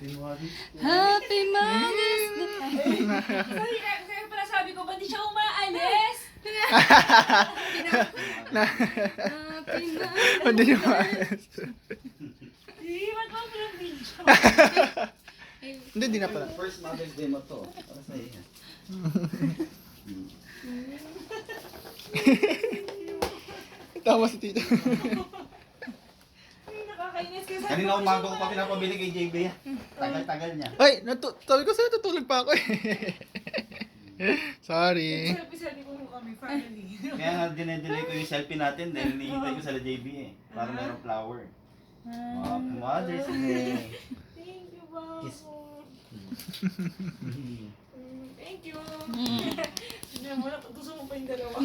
Happy Mother's Day. Happy Mother's Day. Kaya pala sabi ko, ba't di siya umaalis? Happy Mother's Hindi nyo maayos. Ba't mo pala video? Hindi, di na pala. First Mother's Day mo to. Para sa iyo. Tawa si tita. Nakakainis kasi. Kanina umaga ko pa pinapabili kay JB yan. Tagal-tagal niya. Ay, sabi ko sa'yo, tutulog pa ako eh. Sorry. Selfie-selfie ko kami, family. Kaya nga dinedelay ko yung selfie natin dahil hinihintay ko sa JB eh. Para merong flower. Happy Mother's Day. Thank you, Babo. Kiss. Thank you. Hindi mo na, gusto mo pa yung dalawa.